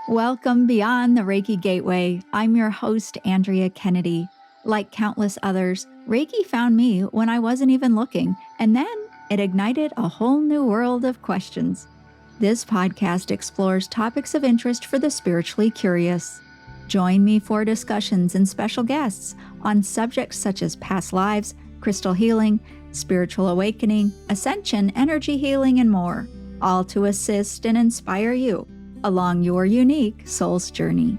Welcome beyond the Reiki Gateway. I'm your host, Andrea Kennedy. Like countless others, Reiki found me when I wasn't even looking, and then it ignited a whole new world of questions. This podcast explores topics of interest for the spiritually curious. Join me for discussions and special guests on subjects such as past lives, crystal healing, spiritual awakening, ascension, energy healing, and more, all to assist and inspire you along your unique soul's journey.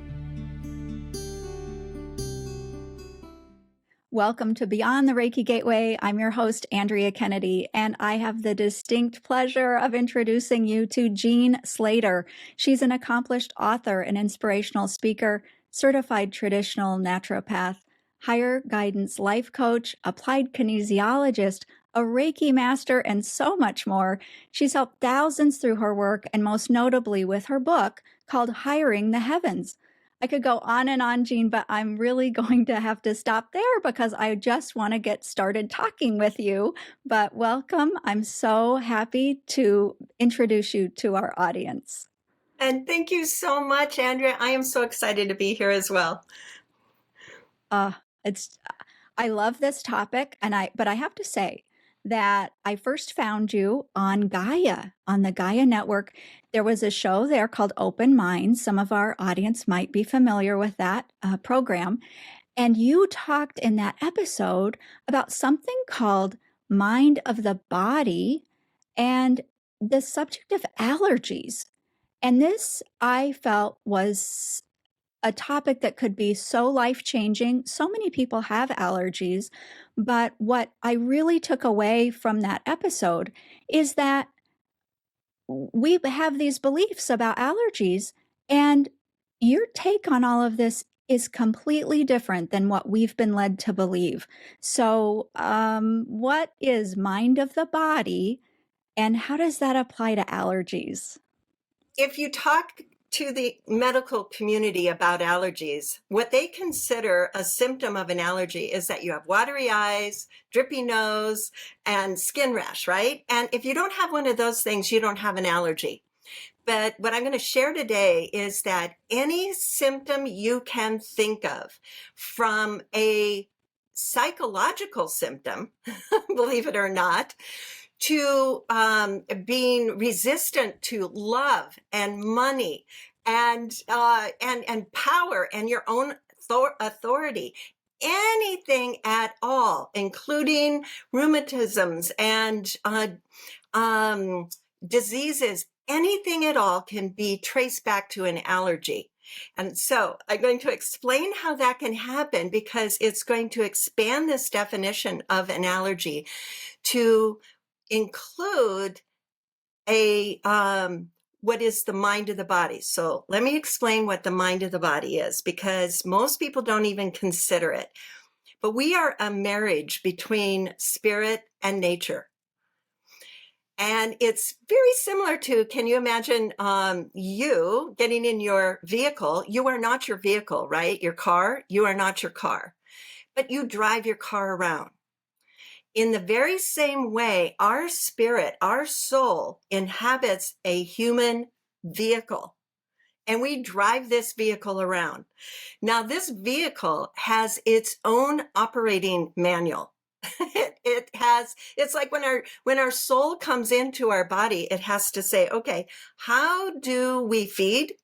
Welcome to Beyond the Reiki Gateway. I'm your host, Andrea Kennedy, and I have the distinct pleasure of introducing you to Jean Slatter. She's an accomplished author and inspirational speaker, certified traditional naturopath, higher guidance life coach, applied kinesiologist, a Reiki master, and so much more. She's helped thousands through her work, and most notably with her book called Hiring the Heavens. I could go on and on, Jean, but I'm really going to have to stop there because I just want to get started talking with you. But welcome. I'm so happy to introduce you to our audience. And thank you so much, Andrea. I am so excited to be here as well. I love this topic, but I have to say that I first found you on Gaia, on the Gaia network. There was a show there called Open Minds. Some of our audience might be familiar with that program. And you talked in that episode about something called mind of the body and the subject of allergies. And this I felt was a topic that could be so life-changing. So many people have allergies, but what I really took away from that episode is that we have these beliefs about allergies, and your take on all of this is completely different than what we've been led to believe. So, what is mind of the body, and how does that apply to allergies? If you talk to the medical community about allergies, what they consider a symptom of an allergy is that you have watery eyes, drippy nose, and skin rash, right? And if you don't have one of those things, you don't have an allergy. But what I'm going to share today is that any symptom you can think of, from a psychological symptom, believe it or not, to being resistant to love and money and power and your own authority, anything at all, including rheumatisms and diseases, anything at all can be traced back to an allergy. And so I'm going to explain how that can happen, because it's going to expand this definition of an allergy to include what is the mind of the body. So let me explain what the mind of the body is, because most people don't even consider it. But we are a marriage between spirit and nature. And it's very similar to, can you imagine you getting in your vehicle? You are not your vehicle, right? Your car, you are not your car, but you drive your car around. In the very same way, our spirit, our soul, inhabits a human vehicle, and we drive this vehicle around. Now, this vehicle has its own operating manual. It's like when our soul comes into our body, it has to say, okay, how do we feed?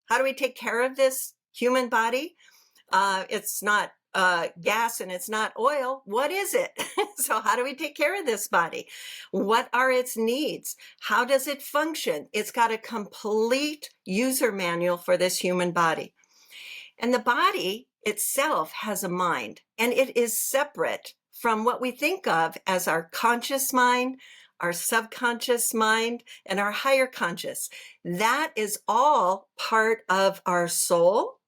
How do we take care of this human body? It's not gas and it's not oil. What is it? So how do we take care of this body? What are its needs? How does it function? It's got a complete user manual for this human body. And the body itself has a mind, and it is separate from what we think of as our conscious mind, our subconscious mind, and our higher conscious. That is all part of our soul,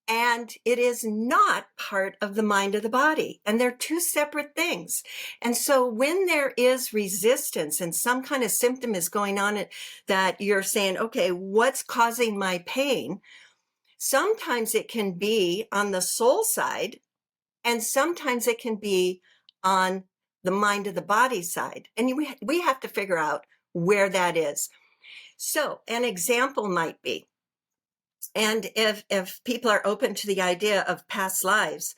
and it is not part of the mind of the body. And they're two separate things. And so when there is resistance and some kind of symptom is going on that you're saying, okay, what's causing my pain? Sometimes it can be on the soul side, and sometimes it can be on the mind of the body side. And we have to figure out where that is. So an example might be, And if people are open to the idea of past lives,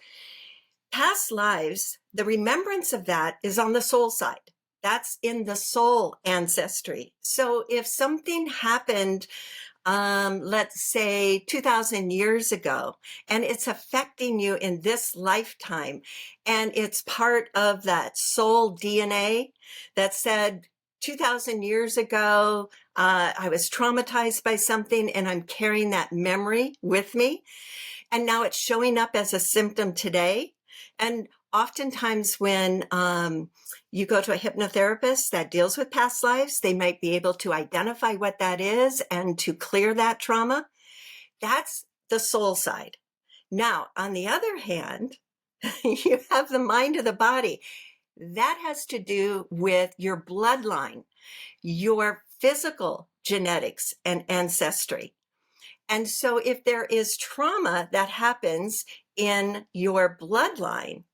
the remembrance of that is on the soul side. That's in the soul ancestry. So if something happened, let's say 2000 years ago, and it's affecting you in this lifetime, and it's part of that soul DNA that said 2000 years ago, I was traumatized by something and I'm carrying that memory with me. And now it's showing up as a symptom today. And oftentimes when you go to a hypnotherapist that deals with past lives, they might be able to identify what that is and to clear that trauma. That's the soul side. Now, on the other hand, you have the mind of the body. That has to do with your bloodline, your physical genetics and ancestry. And so if there is trauma that happens in your bloodline,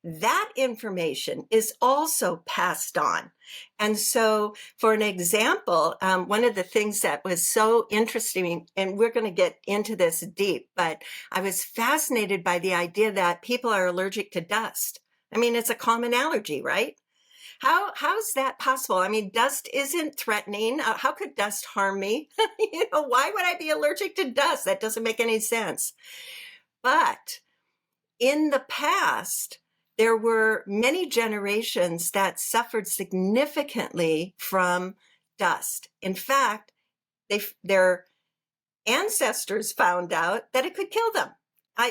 that information is also passed on. And so, for an example, one of the things that was so interesting, and we're going to get into this deep, but I was fascinated by the idea that people are allergic to dust. I mean, it's a common allergy, right? How's that possible? I mean, dust isn't threatening. How could dust harm me? Why would I be allergic to dust? That doesn't make any sense. But in the past, there were many generations that suffered significantly from dust. In fact, their ancestors found out that it could kill them.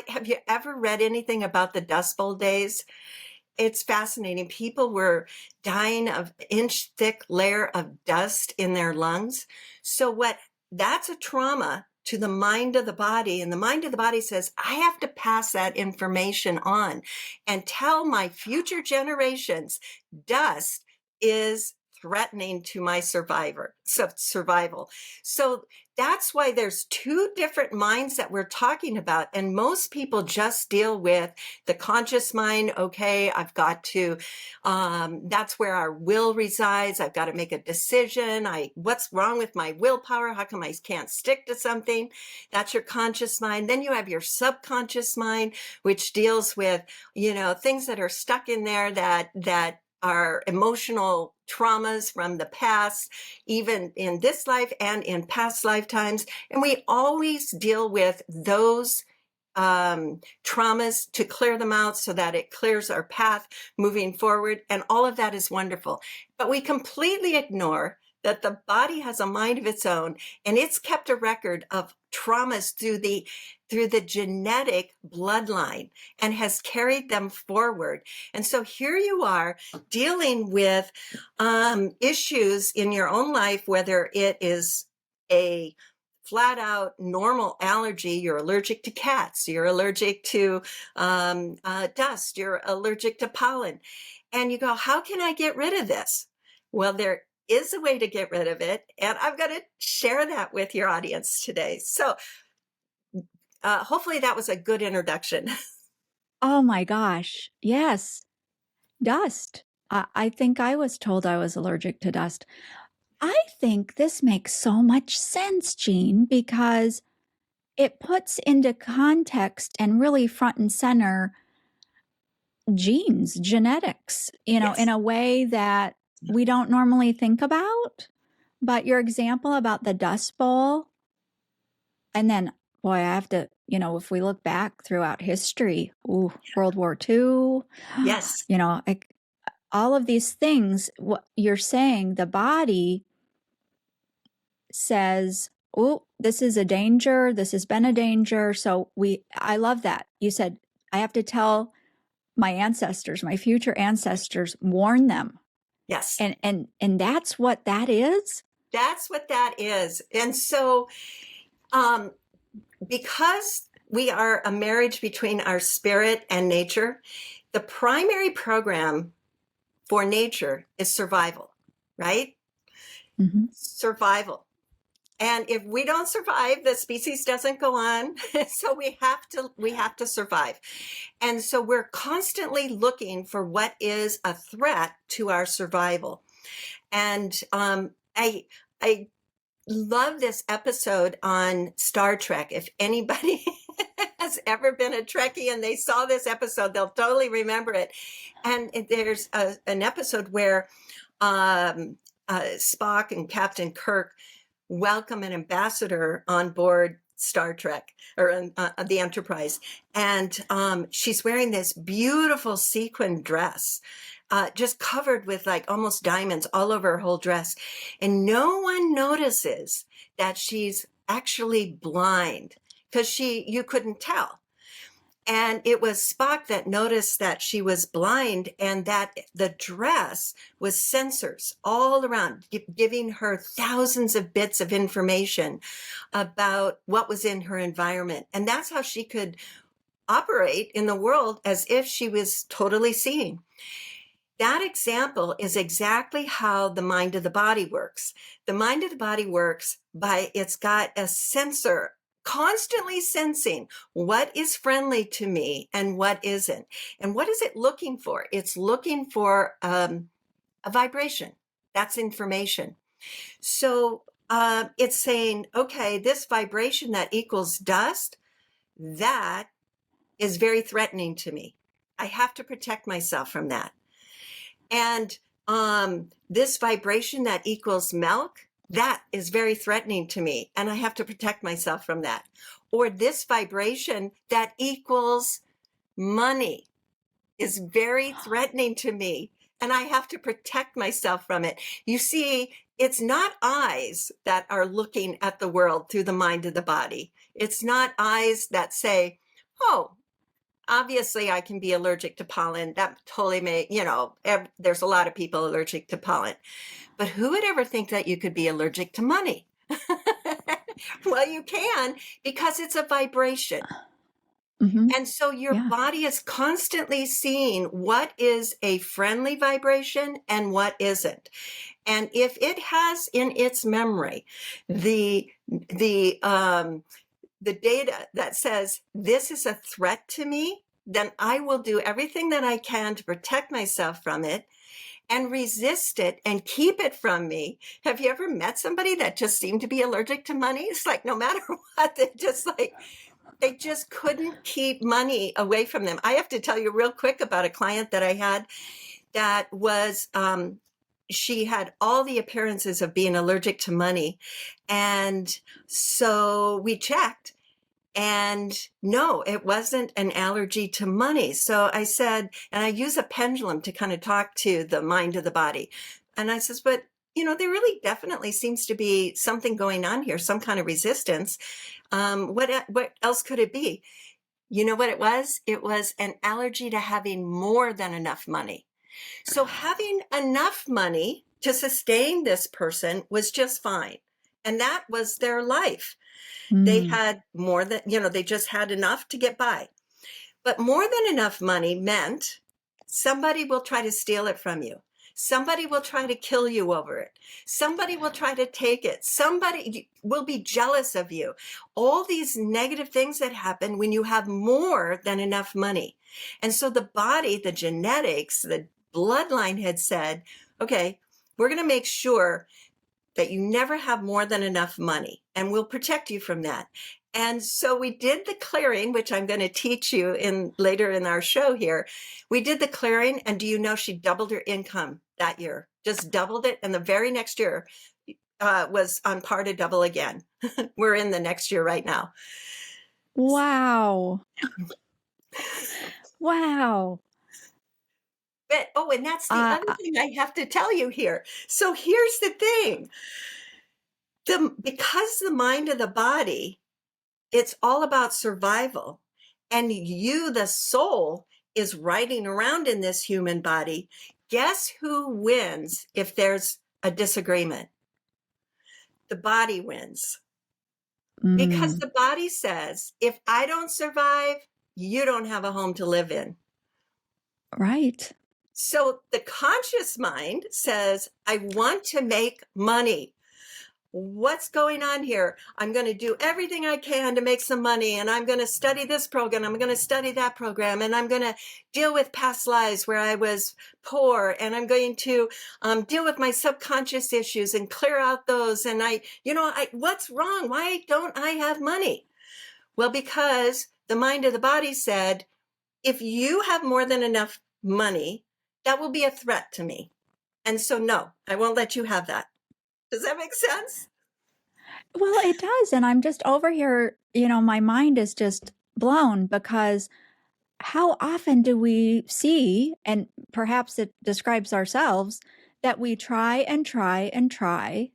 Have you ever read anything about the Dust Bowl days? It's fascinating. People were dying of inch thick layer of dust in their lungs. So that's a trauma to the mind of the body. And the mind of the body says, I have to pass that information on and tell my future generations dust is threatening to my survival. So that's why there's two different minds that we're talking about. And most people just deal with the conscious mind. Okay, I've got to, that's where our will resides. I've got to make a decision. What's wrong with my willpower? How come I can't stick to something? That's your conscious mind. Then you have your subconscious mind, which deals with, things that are stuck in there that are emotional traumas from the past, even in this life and in past lifetimes. And we always deal with those traumas to clear them out so that it clears our path moving forward. And all of that is wonderful. But we completely ignore that the body has a mind of its own, and it's kept a record of traumas through the genetic bloodline and has carried them forward. And so here you are dealing with issues in your own life, whether it is a flat out normal allergy. You're allergic to cats, you're allergic to dust, you're allergic to pollen. And you go, how can I get rid of this? Well, there is a way to get rid of it. And I'm going to share that with your audience today. So hopefully that was a good introduction. Oh my gosh. Yes. Dust. I think I was told I was allergic to dust. I think this makes so much sense, Jean, because it puts into context and really front and center genes, genetics, in Yes. a way that we don't normally think about. But your example about the Dust Bowl, and then, boy, I have to, if we look back throughout history, World War II, Yes. all of these things, what you're saying, the body says, oh, this is a danger. This has been a danger. So I love that. You said, I have to tell my ancestors, my future ancestors, warn them. Yes. And that's what that is. That's what that is. And so, because we are a marriage between our spirit and nature, the primary program for nature is survival, right? Mm-hmm. Survival. And if we don't survive, the species doesn't go on. So we have to survive. And so we're constantly looking for what is a threat to our survival. And I love this episode on Star Trek. If anybody has ever been a Trekkie and they saw this episode, they'll totally remember it. And there's an episode where Spock and Captain Kirk welcome an ambassador on board Star Trek or the Enterprise. And she's wearing this beautiful sequin dress, just covered with like almost diamonds all over her whole dress. And no one notices that she's actually blind because you couldn't tell. And it was Spock that noticed that she was blind and that the dress was sensors all around, giving her thousands of bits of information about what was in her environment. And that's how she could operate in the world as if she was totally seeing. That example is exactly how the mind of the body works. The mind of the body works by, it's got a sensor constantly sensing what is friendly to me and what isn't. And what is it looking for? It's looking for a vibration. That's information. So it's saying, okay, this vibration that equals dust, that is very threatening to me. I have to protect myself from that. And this vibration that equals milk, that is very threatening to me, and I have to protect myself from that. Or this vibration that equals money is very threatening to me, and I have to protect myself from it. You see, it's not eyes that are looking at the world through the mind of the body. It's not eyes that say, oh, obviously I can be allergic to pollen. That totally there's a lot of people allergic to pollen. But who would ever think that you could be allergic to money? Well, you can, because it's a vibration. Mm-hmm. And so your Yeah. body is constantly seeing what is a friendly vibration and what isn't. And if it has in its memory the data that says this is a threat to me, then I will do everything that I can to protect myself from it and resist it and keep it from me. Have you ever met somebody that just seemed to be allergic to money? It's like no matter what, they just couldn't keep money away from them. I have to tell you real quick about a client that I had that was she had all the appearances of being allergic to money. And so we checked. And no, it wasn't an allergy to money. So I said, and I use a pendulum to kind of talk to the mind of the body. And I says, but there really definitely seems to be something going on here, some kind of resistance. What else could it be? You know what it was? It was an allergy to having more than enough money. So having enough money to sustain this person was just fine. And that was their life. They had more than, they just had enough to get by. But more than enough money meant somebody will try to steal it from you. Somebody will try to kill you over it. Somebody will try to take it. Somebody will be jealous of you. All these negative things that happen when you have more than enough money. And so the body, the genetics, the bloodline had said, okay, we're going to make sure that you never have more than enough money, and we'll protect you from that. And so we did the clearing, which I'm going to teach you later in our show here. We did the clearing, and do you know she doubled her income that year? Just doubled it, and the very next year was on par to double again. We're in the next year right now. Wow. Wow. But, and that's the other thing I have to tell you here. So here's the thing. Because the mind of the body, it's all about survival. And you, the soul, is riding around in this human body. Guess who wins if there's a disagreement? The body wins. Because the body says, if I don't survive, you don't have a home to live in. Right. So the conscious mind says, I want to make money. what's going on here? I'm going to do everything I can to make some money, and I'm going to study this program. I'm going to study that program, and I'm going to deal with past lives where I was poor, and I'm going to deal with my subconscious issues and clear out those. And what's wrong? Why don't I have money? Well, because the mind of the body said, if you have more than enough money, that will be a threat to me. And so, no, I won't let you have that. Does that make sense? Well, it does, and I'm just over here, my mind is just blown because how often do we see, and perhaps it describes ourselves, that we try and try and try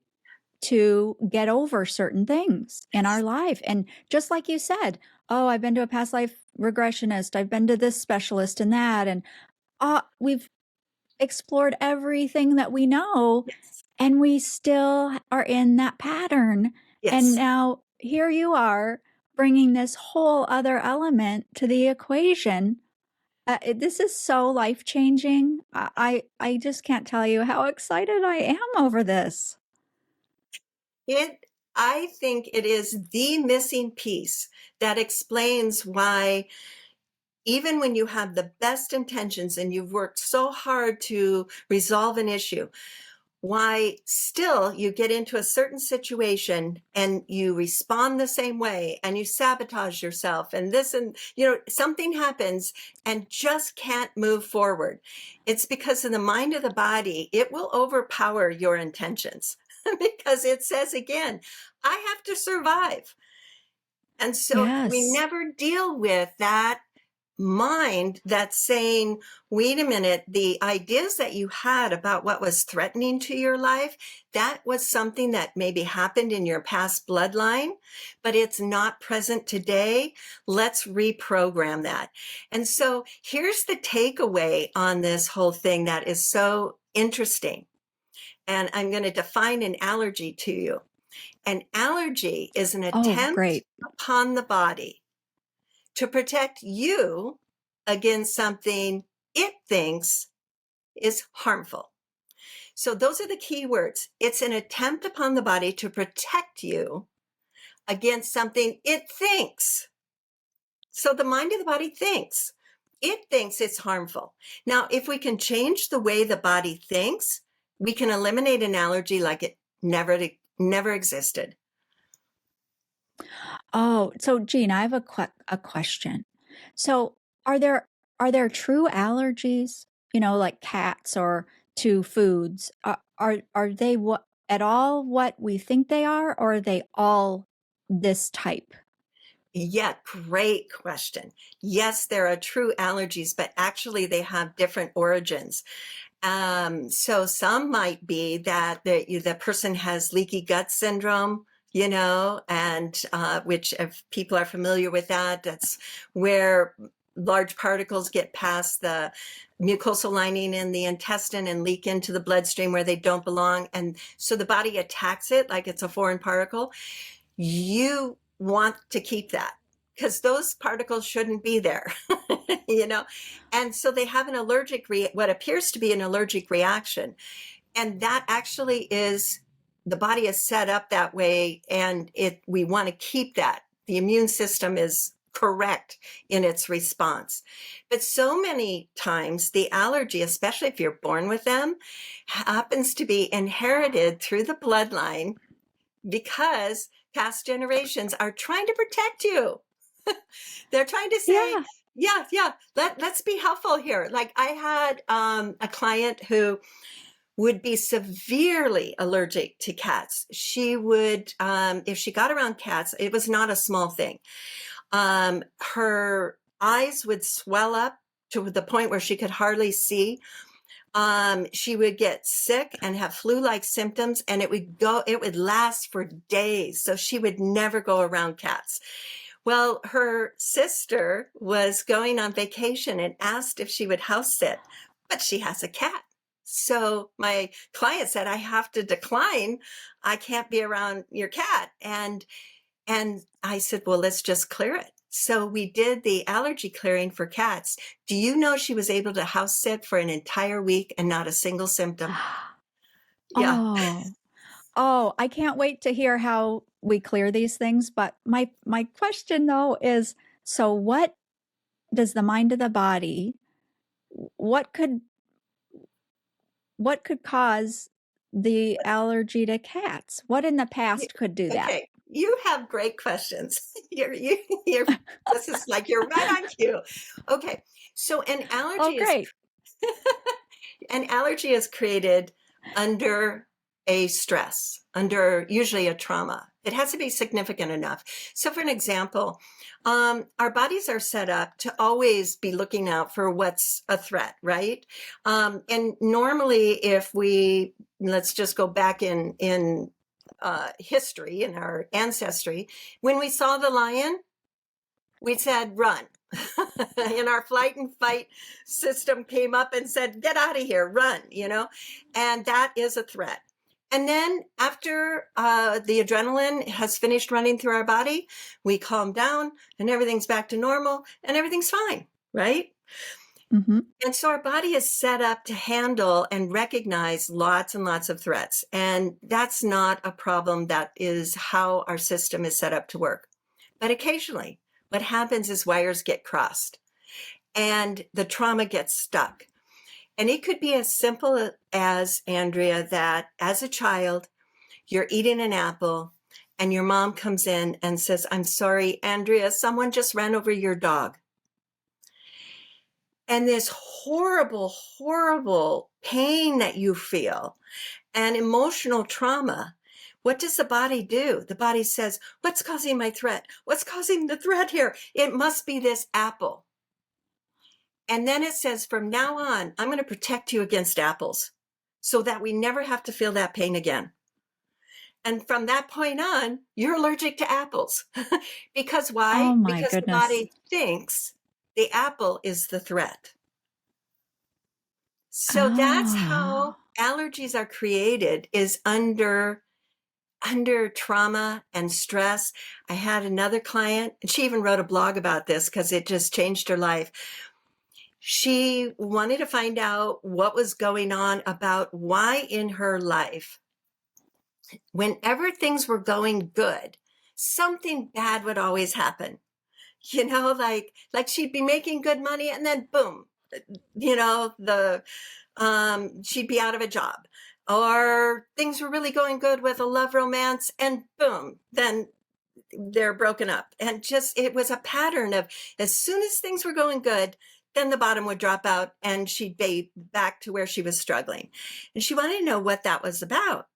to get over certain things in our life. And just like you said, oh, I've been to a past life regressionist, I've been to this specialist and that, and we've explored everything that we know, Yes. and we still are in that pattern. And Yes. now here you are bringing this whole other element to the equation. This is so life changing. I just can't tell you how excited I am over this. I think it is the missing piece that explains why, even when you have the best intentions and you've worked so hard to resolve an issue, why still you get into a certain situation and you respond the same way and you sabotage yourself and this, and something happens and just can't move forward. It's because in the mind of the body, it will overpower your intentions because it says again, I have to survive. And so we Yes. never deal with that mind that's saying, wait a minute, the ideas that you had about what was threatening to your life, that was something that maybe happened in your past bloodline, but it's not present today. Let's reprogram that. And so here's the takeaway on this whole thing that is so interesting. And I'm going to define an allergy to you. An allergy is an Oh, attempt great. upon the body to protect you against something it thinks is harmful. So those are the key words. It's an attempt upon the body to protect you against something it thinks. So the mind of the body thinks. It thinks it's harmful. Now, if we can change the way the body thinks, we can eliminate an allergy like it never existed. Oh, so Jean, I have a question. So, are there are there true allergies, like cats or to foods? Are they what at all what we think they are, or are they all this type? Yeah, great question. Yes, there are true allergies, but actually they have different origins. So some might be that the person has leaky gut syndrome, and which, if people are familiar with that, that's where large particles get past the mucosal lining in the intestine and leak into the bloodstream where they don't belong. And so the body attacks it like it's a foreign particle. You want to keep that because those particles shouldn't be there, you know? And so they have an what appears to be an allergic reaction. And that actually is, the body is set up that way. And we want to keep that. The immune system is correct in its response. But so many times the allergy, especially if you're born with them, happens to be inherited through the bloodline because past generations are trying to protect you. They're trying to say, Yeah. let's be helpful here. Like I had a client who would be severely allergic to cats. She would, if she got around cats, it was not a small thing. Her eyes would swell up to the point where she could hardly see. She would get sick and have flu-like symptoms, and it would last for days. So she would never go around cats. Well, her sister was going on vacation and asked if she would house sit, but she has a cat. So my client said, I have to decline. I can't be around your cat. And I said, well, let's just clear it. So we did the allergy clearing for cats. Do you know she was able to house sit for an entire week and not a single symptom? Yeah. Oh. Oh, I can't wait to hear how we clear these things. But my question though is, so what does the mind of the body, what could what could cause the allergy to cats? What in the Y- past could do that? Okay, you have great questions. You're this is like you're right on cue. Okay, so Oh, great. an allergy is created under a stress, under usually a trauma. It has to be significant enough. So, for an example, our bodies are set up to always be looking out for what's a threat, right? And normally, if we let's just go back in history, in our ancestry, when we saw the lion, we said run. And our flight and fight system came up and said, get out of here, run, and that is a threat. And then after the adrenaline has finished running through our body, we calm down and everything's back to normal and everything's fine, right? Mm-hmm. And so our body is set up to handle and recognize lots and lots of threats. And that's not a problem. That is how our system is set up to work. But occasionally, what happens is wires get crossed and the trauma gets stuck. And it could be as simple as, Andrea, that as a child, you're eating an apple and your mom comes in and says, I'm sorry, Andrea, someone just ran over your dog. And this horrible, horrible pain that you feel and emotional trauma. What does the body do? The body says, what's causing my threat? What's causing the threat here? It must be this apple. And then it says, from now on, I'm going to protect you against apples so that we never have to feel that pain again. And from that point on, you're allergic to apples. Because Oh why? my Because the goodness. body thinks the apple is the threat. So that's how Ah. allergies are created, is under trauma and stress. I had another client, and she even wrote a blog about this because it just changed her life. She wanted to find out what was going on, about why in her life, whenever things were going good, something bad would always happen. Like she'd be making good money and then boom, the she'd be out of a job. Or things were really going good with a love romance and boom, then they're broken up. And just, it was a pattern of, as soon as things were going good, then the bottom would drop out and she'd be back to where she was struggling. And she wanted to know what that was about.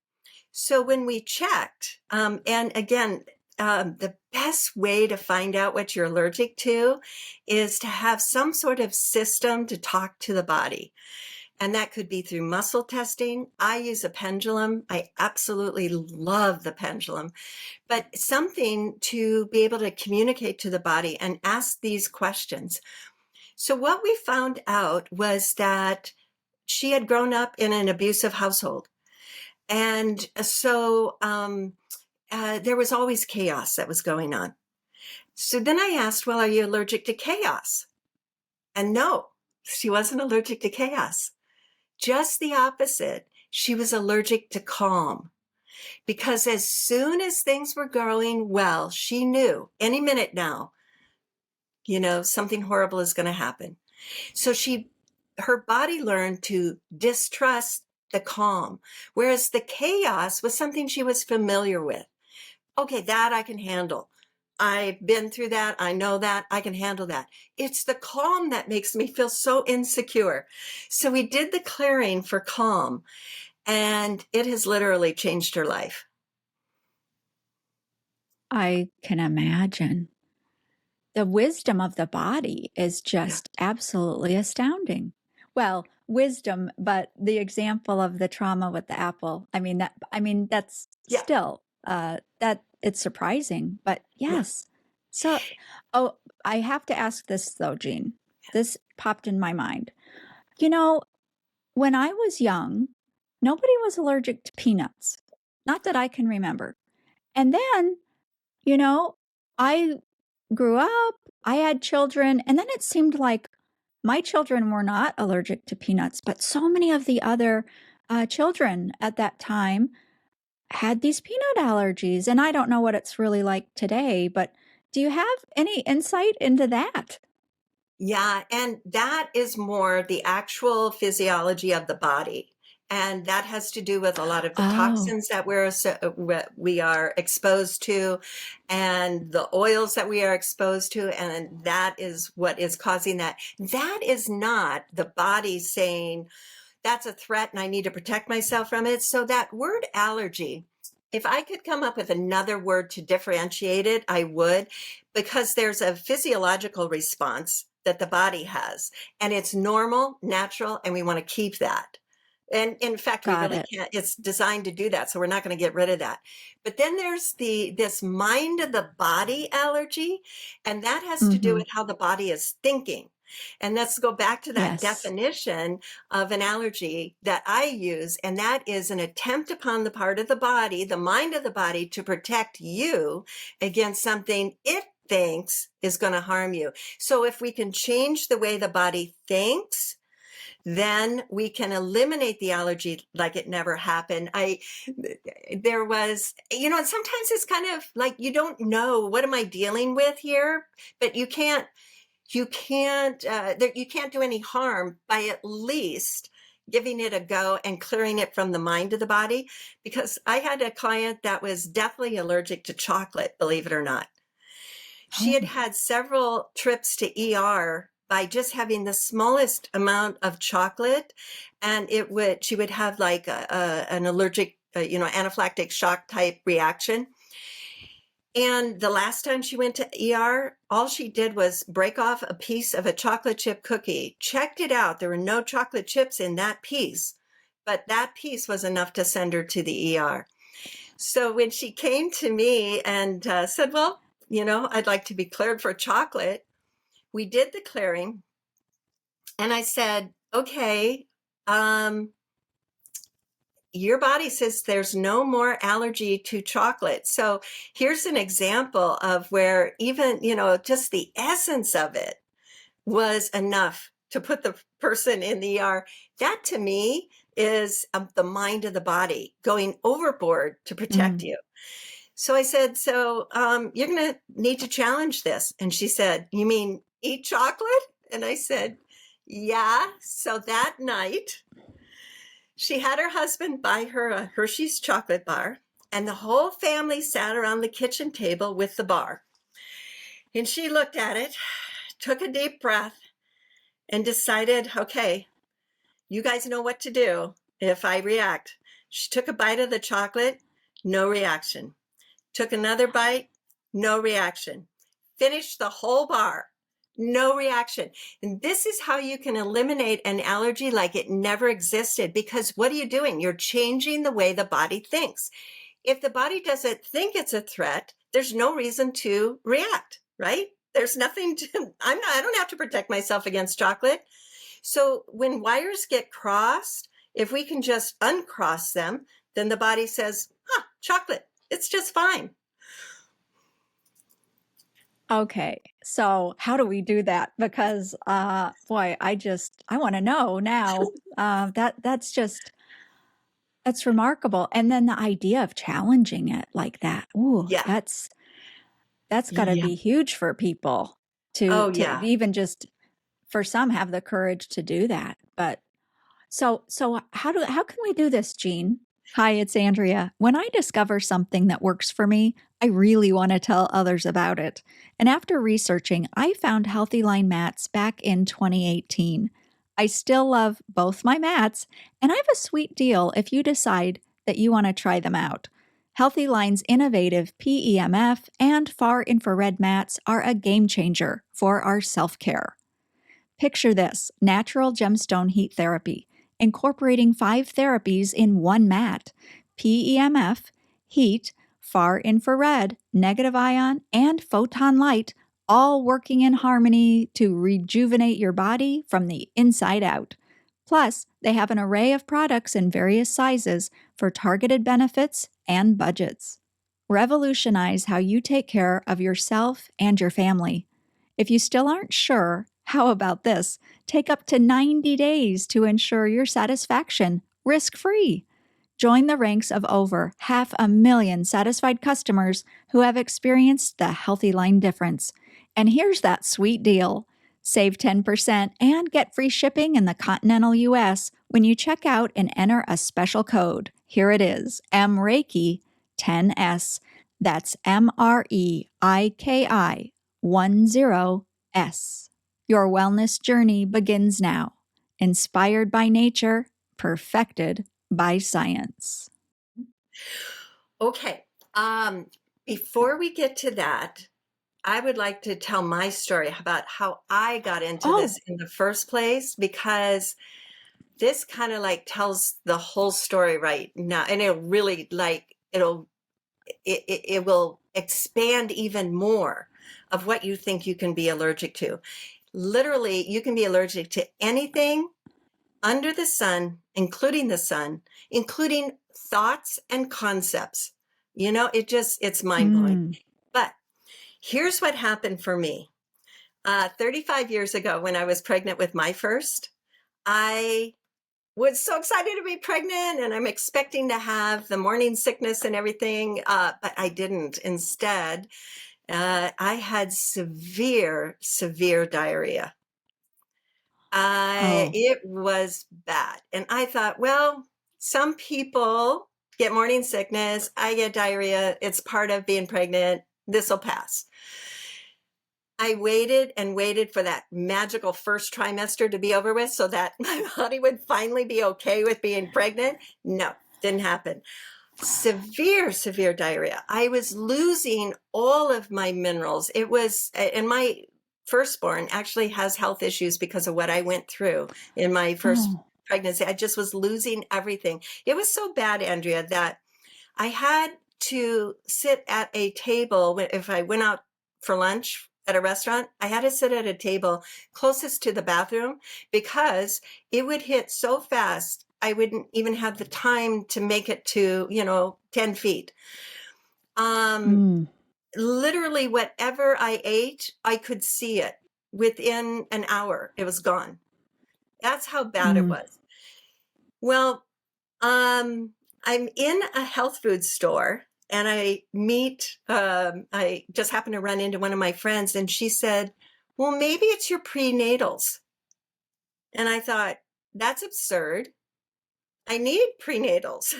So when we checked, and again, the best way to find out what you're allergic to is to have some sort of system to talk to the body. And that could be through muscle testing. I use a pendulum. I absolutely love the pendulum, but something to be able to communicate to the body and ask these questions. So what we found out was that she had grown up in an abusive household. And so there was always chaos that was going on. So then I asked, well, are you allergic to chaos? And no, she wasn't allergic to chaos. Just the opposite. She was allergic to calm. Because as soon as things were going well, she knew any minute now, something horrible is going to happen. So her body learned to distrust the calm, whereas the chaos was something she was familiar with. Okay, that I can handle. I've been through that. I know that. I can handle that. It's the calm that makes me feel so insecure. So we did the clearing for calm, and it has literally changed her life. I can imagine. The wisdom of the body is Yeah. just absolutely astounding. Well, wisdom, but the example of the trauma with the apple, that's Yeah. still that it's surprising, but Yeah. yes. So, oh, I have to ask this though, Jean. This popped in my mind. You know, when I was young, nobody was allergic to peanuts. Not that I can remember. And then, you know, I grew up, I had children, and then it seemed like my children were not allergic to peanuts, but so many of the other children at that time had these peanut allergies, and I don't know what it's really like today, but do you have any insight into that? Yeah, and that is more the actual physiology of the body. And that has to do with a lot of the Oh, toxins that we are exposed to and the oils that we are exposed to. And that is what is causing that. That is not the body saying, that's a threat and I need to protect myself from it. So that word allergy, if I could come up with another word to differentiate it, I would, because there's a physiological response that the body has, and it's normal, natural, and we want to keep that. And in fact, we got really it. can't, it's designed to do that. So we're not going to get rid of that. But then there's this mind of the body allergy, and that has to do Mm-hmm. with how the body is thinking. And let's go back to that Yes, definition of an allergy that I use, and that is an attempt upon the part of the body, the mind of the body, to protect you against something it thinks is going to harm you. So if we can change the way the body thinks, then we can eliminate the allergy like it never happened. There was, and sometimes it's kind of like you don't know, what am I dealing with here? But you can't do any harm by at least giving it a go and clearing it from the mind to the body. Because I had a client that was deathly allergic to chocolate, believe it or not. She had oh, had several trips to ER by just having the smallest amount of chocolate, and she would have like an allergic, anaphylactic shock type reaction. And the last time she went to ER, all she did was break off a piece of a chocolate chip cookie, checked it out. There were no chocolate chips in that piece, but that piece was enough to send her to the ER. So when she came to me and said, well, I'd like to be cleared for chocolate, we did the clearing. And I said, okay, your body says there's no more allergy to chocolate. So here's an example of where even, just the essence of it was enough to put the person in the ER. That to me is the mind of the body going overboard to protect mm. you. So I said, so you're going to need to challenge this. And she said, you mean eat chocolate? And I said, yeah. So that night, she had her husband buy her a Hershey's chocolate bar, and the whole family sat around the kitchen table with the bar. And she looked at it, took a deep breath, and decided, okay, you guys know what to do if I react. She took a bite of the chocolate, no reaction. Took another bite, no reaction. Finished the whole bar, no reaction. And this is how you can eliminate an allergy like it never existed. Because what are you doing? You're changing the way the body thinks. If the body doesn't think it's a threat, there's no reason to react, right? There's nothing to, I don't have to protect myself against chocolate. So when wires get crossed, if we can just uncross them, then the body says, chocolate, it's just fine. Okay. So how do we do that? Because boy, I want to know now. That's remarkable. And then the idea of challenging it like that. Ooh, Yeah. that's got to Yeah. be huge for people Oh, to yeah. even just for some have the courage to do that. But so how can we do this, Jean? Hi, it's Andrea. When I discover something that works for me, I really want to tell others about it. And after researching, I found Healthy Line mats back in 2018. I still love both my mats, and I have a sweet deal if you decide that you want to try them out. Healthy Line's innovative PEMF and far infrared mats are a game changer for our self care. Picture this: natural gemstone heat therapy, incorporating 5 therapies in one mat: PEMF, heat, far infrared, negative ion, and photon light, all working in harmony to rejuvenate your body from the inside out. Plus, they have an array of products in various sizes for targeted benefits and budgets. Revolutionize how you take care of yourself and your family. If you still aren't sure, how about this? Take up to 90 days to ensure your satisfaction, risk-free. Join the ranks of over 500,000 satisfied customers who have experienced the healthy line difference. And here's that sweet deal. Save 10% and get free shipping in the continental US when you check out and enter a special code. Here it is, MREIKI 10S. That's MREIKI 10S. Your wellness journey begins now. Inspired by nature, perfected by science. Okay. Before we get to that, I would like to tell my story about how I got into this in the first place, because this kind of like tells the whole story right now, and it'll really it will expand even more of what you think you can be allergic to. Literally, you can be allergic to anything under the sun, including thoughts and concepts. You know, it's mind blowing. But here's what happened for me. 35 years ago, when I was pregnant with my first, I was so excited to be pregnant, and I'm expecting to have the morning sickness and everything, but I didn't. Instead, I had severe, severe diarrhea. It was bad. And I thought, well, some people get morning sickness. I get diarrhea. It's part of being pregnant. This will pass. I waited and waited for that magical first trimester to be over with so that my body would finally be okay with being pregnant. No, didn't happen. Severe, severe diarrhea. I was losing all of my minerals. It was, and my firstborn actually has health issues because of what I went through in my first pregnancy. I just was losing everything. It was so bad, Andrea, that I had to sit at a table. If I went out for lunch at a restaurant, I had to sit at a table closest to the bathroom because it would hit so fast, I wouldn't even have the time to make it to, 10 feet. Literally whatever I ate, I could see it within an hour. It was gone. That's how bad it was. Well, I'm in a health food store, and I just happened to run into one of my friends, and she said, well, maybe it's your prenatals. And I thought, that's absurd. I need prenatals.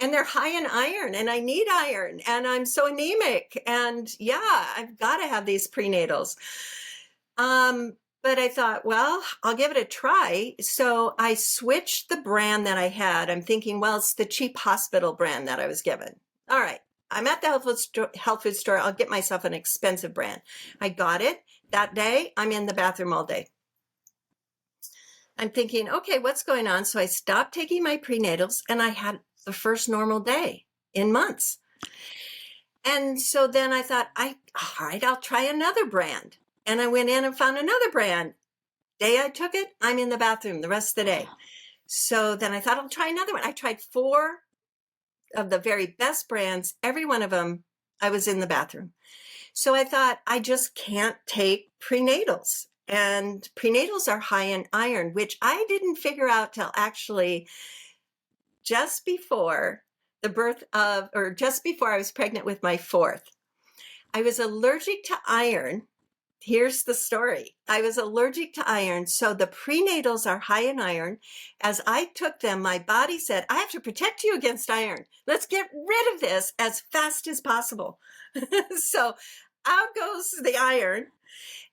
And they're high in iron, and I need iron, and I'm so anemic. And yeah, I've got to have these prenatals. But I thought, well, I'll give it a try. So I switched the brand that I had. I'm thinking, well, it's the cheap hospital brand that I was given. All right, I'm at the health food store. I'll get myself an expensive brand. I got it. That day, I'm in the bathroom all day. I'm thinking, okay, what's going on? So I stopped taking my prenatals, and I had the first normal day in months. And so then I thought, all right, I'll try another brand. And I went in and found another brand. Day I took it, I'm in the bathroom the rest of the day. So then I thought, I'll try another one. I tried 4 of the very best brands. Every one of them, I was in the bathroom. So I thought, I just can't take prenatals. And prenatals are high in iron, which I didn't figure out till actually just before the birth of, or just before I was pregnant with my 4th. I was allergic to iron. Here's the story. I was allergic to iron, so the prenatals are high in iron. As I took them, my body said, I have to protect you against iron. Let's get rid of this as fast as possible. So out goes the iron.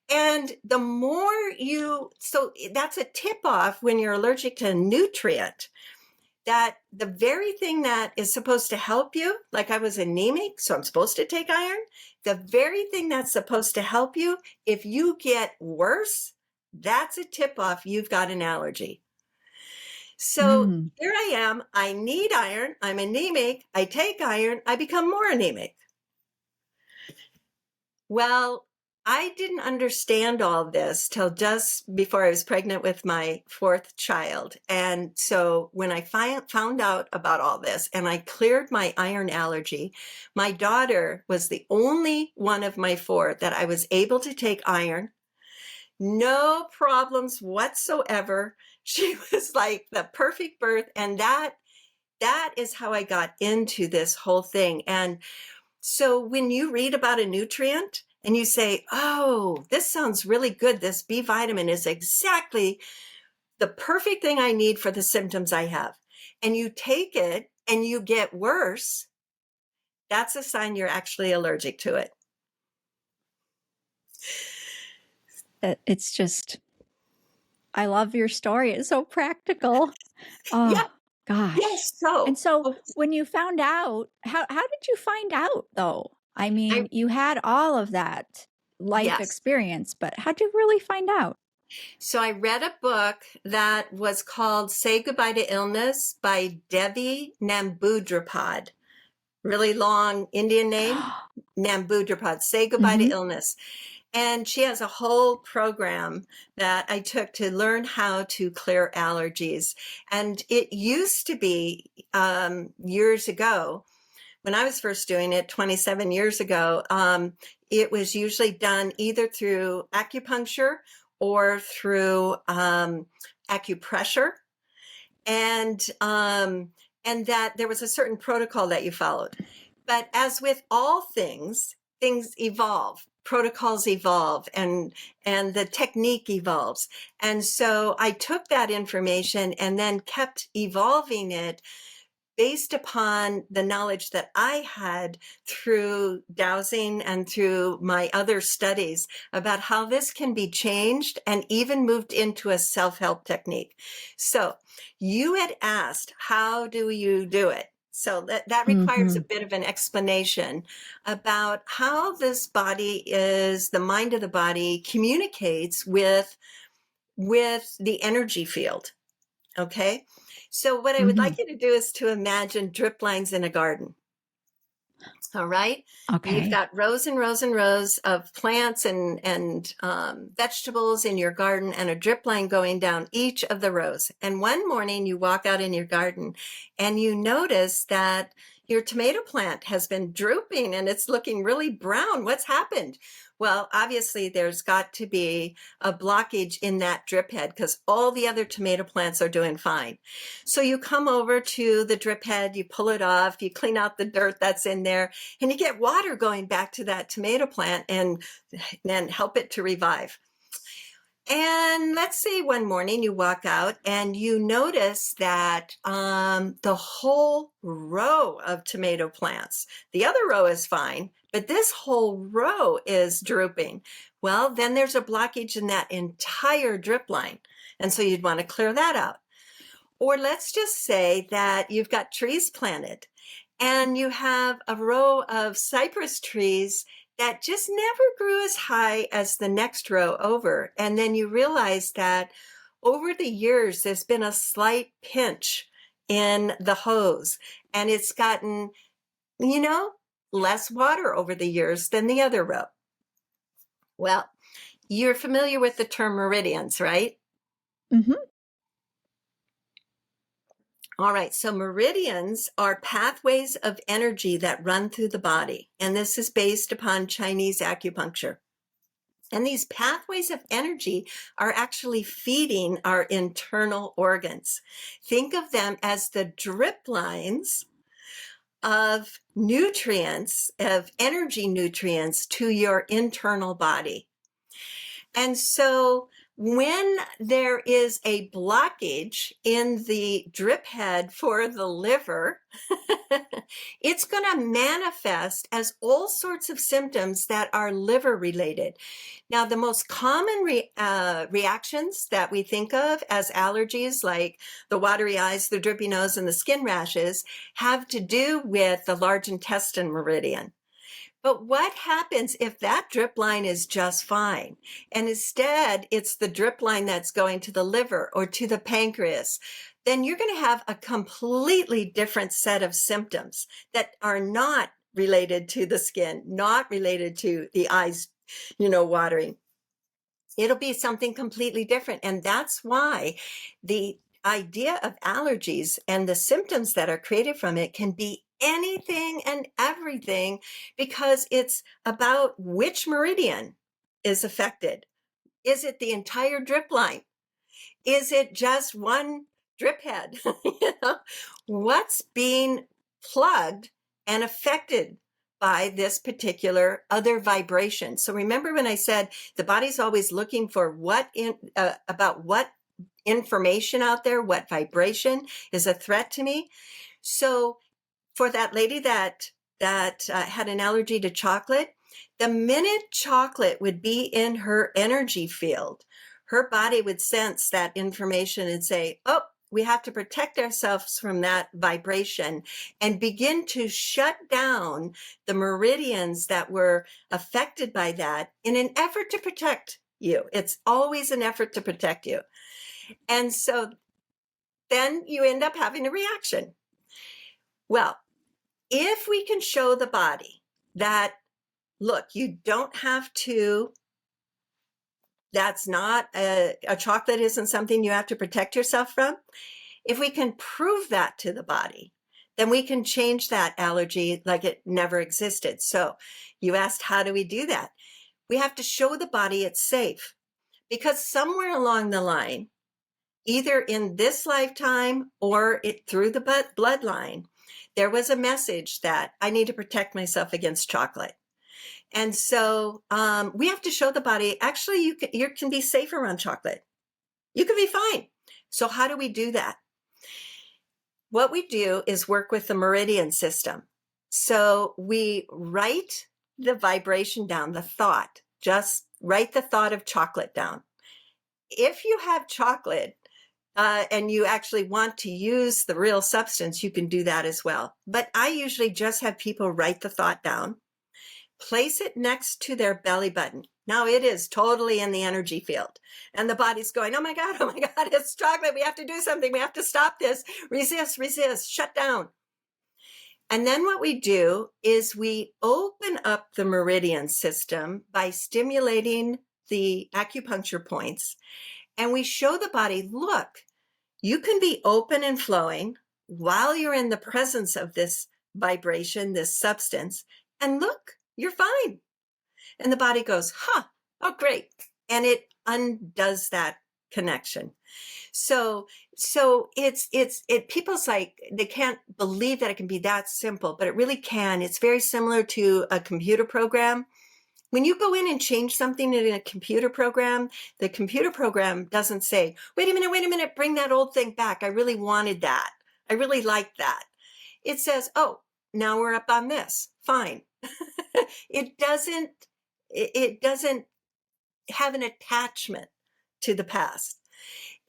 And the more so that's a tip off when you're allergic to a nutrient, that the very thing that is supposed to help you, like I was anemic, so I'm supposed to take iron, the very thing that's supposed to help you, if you get worse, that's a tip off you've got an allergy. So here I am, I need iron, I'm anemic, I take iron, I become more anemic. Well, I didn't understand all this till just before I was pregnant with my 4th child. And so when I found out about all this and I cleared my iron allergy, my daughter was the only one of my 4 that I was able to take iron. No problems whatsoever. She was like the perfect birth. And that that is how I got into this whole thing. And so when you read about a nutrient and you say, oh, this sounds really good, this B vitamin is exactly the perfect thing I need for the symptoms I have, and you take it and you get worse, that's a sign you're actually allergic to it. It's just, I love your story. It's so practical. Yeah, Oh, gosh. yes. So And so when you found out, how did you find out though? I I, mean, you had all of that life yes. experience, but how'd you really find out? So I read a book that was called Say Goodbye to Illness by Devi Namboodrapad. Really long Indian name, Namboodrapad, Say Goodbye to Hmm. Illness. And she has a whole program that I took to learn how to clear allergies. And it used to be years ago, when I was first doing it 27 years ago, it was usually done either through acupuncture or through acupressure. And that there was a certain protocol that you followed. But as with all things, things evolve, protocols evolve, and the technique evolves. And so I took that information and then kept evolving it based upon the knowledge that I had through dowsing and through my other studies about how this can be changed and even moved into a self-help technique. So you had asked, how do you do it? So that requires Hmm. a bit of an explanation about how this body is, the mind of the body communicates with the energy field. Okay. So what I would Hmm. like you to do is to imagine drip lines in a garden. All right. You've Okay. got rows and rows and rows of plants and vegetables in your garden, and a drip line going down each of the rows. And one morning you walk out in your garden and you notice that your tomato plant has been drooping and it's looking really brown. What's happened? Well, obviously there's got to be a blockage in that drip head because all the other tomato plants are doing fine. So you come over to the drip head, you pull it off, you clean out the dirt that's in there, and you get water going back to that tomato plant and then help it to revive. And let's say one morning you walk out and you notice that the whole row of tomato plants, the other row is fine, but this whole row is drooping. Well, then there's a blockage in that entire drip line. And so you'd want to clear that out. Or let's just say that you've got trees planted and you have a row of cypress trees that just never grew as high as the next row over. And then you realize that over the years, there's been a slight pinch in the hose and it's gotten, less water over the years than the other row. Well, you're familiar with the term meridians, right? Hmm. All right, so meridians are pathways of energy that run through the body, and this is based upon Chinese acupuncture. And these pathways of energy are actually feeding our internal organs. Think of them as the drip lines of nutrients, of energy nutrients to your internal body. And so when there is a blockage in the drip head for the liver, it's going to manifest as all sorts of symptoms that are liver related. Now, the most common reactions that we think of as allergies, like the watery eyes, the drippy nose, and the skin rashes, have to do with the large intestine meridian. But what happens if that drip line is just fine? And instead, it's the drip line that's going to the liver or to the pancreas. Then you're going to have a completely different set of symptoms that are not related to the skin, not related to the eyes, watering. It'll be something completely different. And that's why the idea of allergies and the symptoms that are created from it can be anything and everything because it's about which meridian is affected. Is it the entire drip line? Is it just one drip head, what's being plugged and affected by this particular other vibration. So remember when I said the body's always looking for about what information out there, what vibration is a threat to me. So for that lady that had an allergy to chocolate, the minute chocolate would be in her energy field, her body would sense that information and say, oh, we have to protect ourselves from that vibration, and begin to shut down the meridians that were affected by that in an effort to protect you. It's always an effort to protect you. And so then you end up having a reaction. Well, if we can show the body that, look, you don't have to, that's not a chocolate isn't something you have to protect yourself from. If we can prove that to the body, then we can change that allergy like it never existed. So you asked, how do we do that? We have to show the body it's safe, because somewhere along the line, either in this lifetime or through the bloodline, there was a message that I need to protect myself against chocolate. And so we have to show the body, actually, you can be safe around chocolate. You can be fine. So how do we do that? What we do is work with the Meridian system. So we write the vibration down, the thought, just write the thought of chocolate down. If you have chocolate, and you actually want to use the real substance, you can do that as well. But I usually just have people write the thought down, place it next to their belly button. Now it is totally in the energy field, and the body's going, oh my God, it's chocolate. We have to do something. We have to stop this. Resist, shut down. And then what we do is we open up the meridian system by stimulating the acupuncture points, and we show the body, look, you can be open and flowing while you're in the presence of this vibration, this substance, and look, you're fine. And the body goes, oh, great. And it undoes that connection. So people's like, they can't believe that it can be that simple, but it really can. It's very similar to a computer program. When you go in and change something in a computer program, the computer program doesn't say, wait a minute, bring that old thing back. I really wanted that. I really liked that. It says, oh, now we're up on this. Fine. It doesn't have an attachment to the past.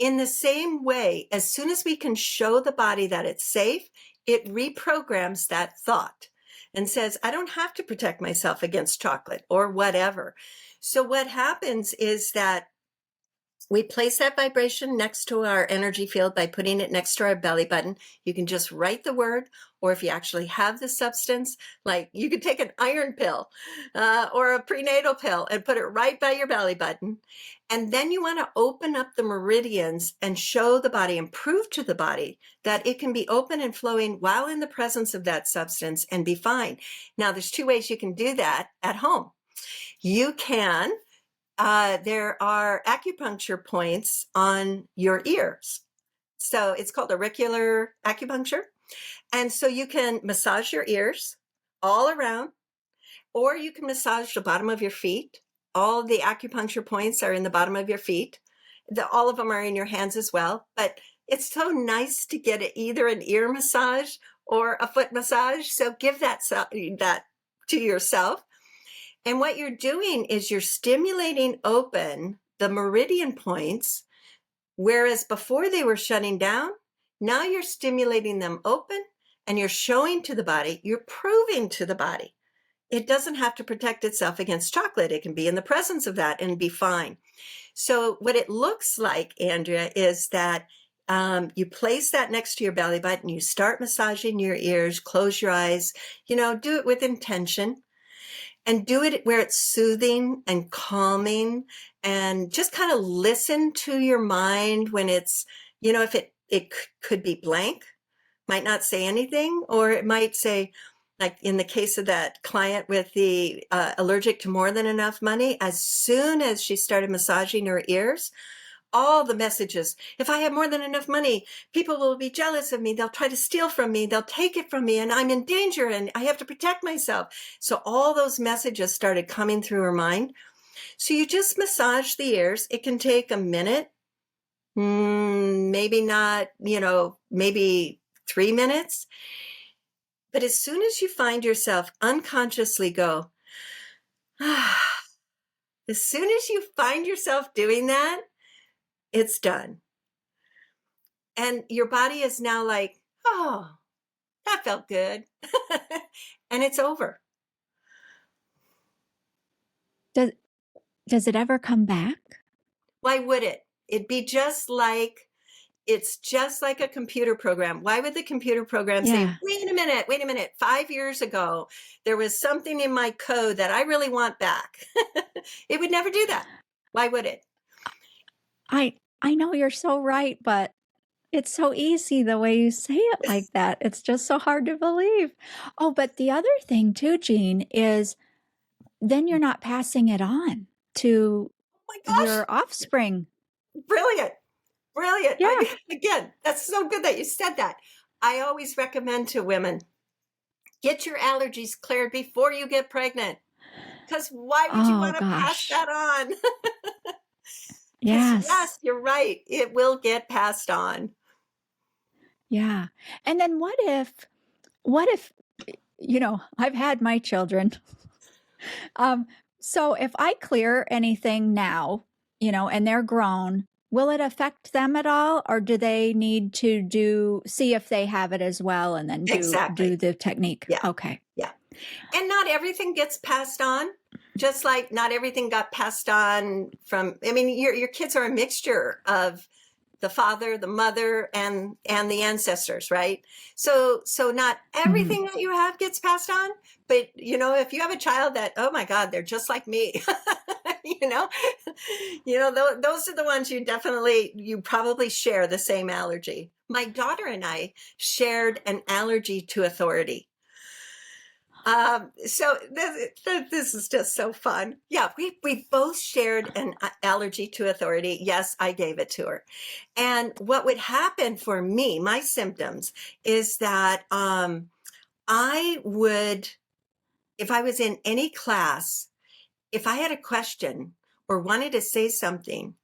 In the same way, as soon as we can show the body that it's safe, it reprograms that thought and says, I don't have to protect myself against chocolate or whatever. So what happens is that we place that vibration next to our energy field by putting it next to our belly button. You can just write the word, or if you actually have the substance, like you could take an iron pill or a prenatal pill and put it right by your belly button. And then you want to open up the meridians and show the body and prove to the body that it can be open and flowing while in the presence of that substance and be fine. Now, there's two ways you can do that at home. You can there are acupuncture points on your ears. So it's called auricular acupuncture. And so you can massage your ears all around, or you can massage the bottom of your feet. All the acupuncture points are in the bottom of your feet. All of them are in your hands as well. But it's so nice to get either an ear massage or a foot massage. So give that to yourself. And what you're doing is you're stimulating open the meridian points, whereas before they were shutting down. Now you're stimulating them open, and you're showing to the body, you're proving to the body, it doesn't have to protect itself against chocolate. It can be in the presence of that and be fine. So what it looks like, Andrea, is that you place that next to your belly button, you start massaging your ears, close your eyes, do it with intention. And do it where it's soothing and calming, and just kind of listen to your mind when it's, if it could be blank, might not say anything, or it might say, like in the case of that client with the allergic to more than enough money, as soon as she started massaging her ears, all the messages. If I have more than enough money, people will be jealous of me. They'll try to steal from me. They'll take it from me, and I'm in danger and I have to protect myself. So all those messages started coming through her mind. So you just massage the ears. It can take a minute, maybe not, maybe 3 minutes. But as soon as you find yourself unconsciously go, as soon as you find yourself doing that, it's done. And your body is now like, oh, that felt good. And it's over. Does it ever come back? Why would it? It's just like a computer program. Why would the computer program say, Yeah. wait a minute, 5 years ago, there was something in my code that I really want back? It would never do that. Why would it? I know you're so right, but it's so easy the way you say it like that. It's just so hard to believe. Oh, but the other thing too, Jean, is then you're not passing it on to Oh my gosh, your offspring. brilliant. Brilliant. Yeah. Again, that's so good that you said that. I always recommend to women, get your allergies cleared before you get pregnant. Because why would you Oh want to pass gosh. that on? Because Yes. yes, you're right. It will get passed on. Yeah. And then what if I've had my children. Um, so if I clear anything now, and they're grown, will it affect them at all, or do they need to see if they have it as well and then do Exactly. the technique? Yeah. Okay. Yeah. And not everything gets passed on, just like not everything got passed on your kids are a mixture of the father, the mother, and the ancestors, right? So not Mhm. everything that you have gets passed on, but if you have a child that, oh my God, they're just like me, you know, those are the ones you probably share the same allergy. My daughter and I shared an allergy to authority. So this is just so fun. Yeah, we both shared an allergy to authority. Yes, I gave it to her. And what would happen for me, my symptoms, is that I would, if I was in any class, if I had a question or wanted to say something,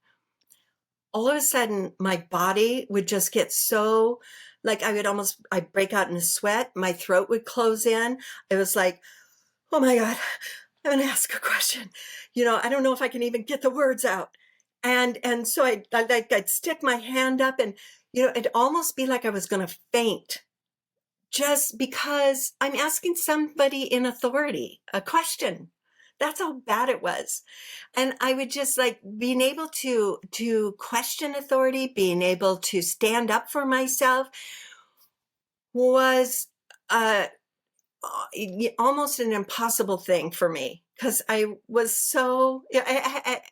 all of a sudden my body would just get so, like I'd break out in a sweat. My throat would close in. It was like, oh my God, I'm going to ask a question. I don't know if I can even get the words out. And so I'd stick my hand up and, it'd almost be like I was going to faint just because I'm asking somebody in authority a question. That's how bad it was. And I would just like being able to question authority, being able to stand up for myself was, almost an impossible thing for me because I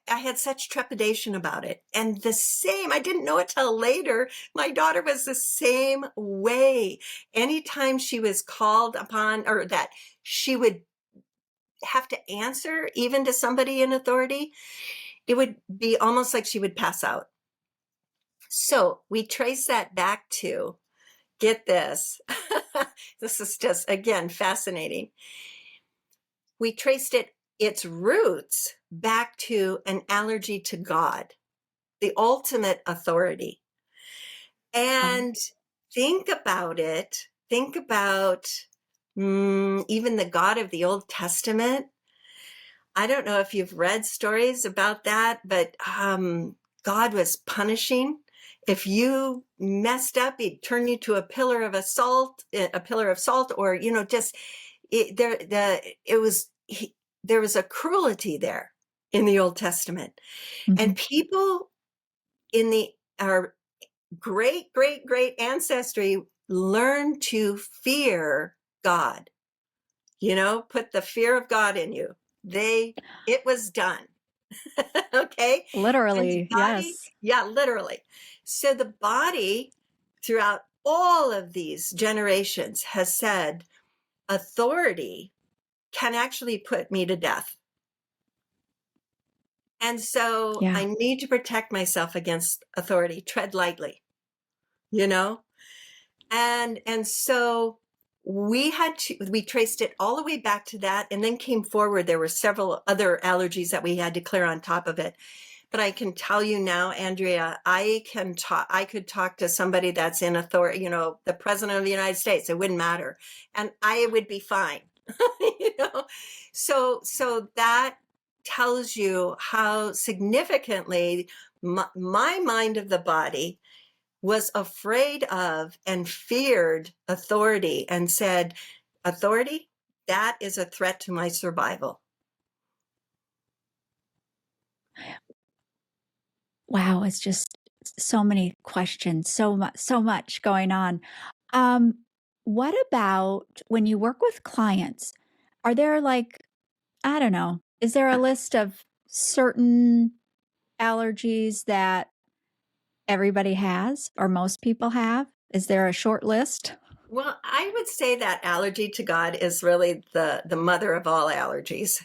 had such trepidation about it. And I didn't know it till later. My daughter was the same way. Anytime she was called upon or that she would have to answer even to somebody in authority, it would be almost like she would pass out. So we trace that back to, get this, this is just, again, fascinating. We traced its roots back to an allergy to God, the ultimate authority. Oh. And think about it. Think about even the God of the Old Testament. I don't know if you've read stories about that, but God was punishing. If you messed up, he'd turn you to a pillar of salt, or just there was a cruelty there in the Old Testament, and Mhm. people in our great great great ancestry learned to fear God. Put the fear of God in you. It was done. Okay. And the Literally, body, yes. yeah, literally. So the body throughout all of these generations has said authority can actually put me to death. And so Yeah. I need to protect myself against authority. Tread lightly, you know? And so we traced it all the way back to that, and then came forward. There were several other allergies that we had to clear on top of it. But I can tell you now, Andrea, I could talk to somebody that's in authority, the president of the United States. It wouldn't matter. And I would be fine. you know? So that tells you how significantly my mind of the body was afraid of and feared authority and said, authority, that is a threat to my survival. Wow, it's just so many questions, so much going on. Um, what about when you work with clients? Are there like, I don't know, is there a list of certain allergies that everybody has or most people have? Is there a short list? Well, I would say that allergy to God is really the mother of all allergies.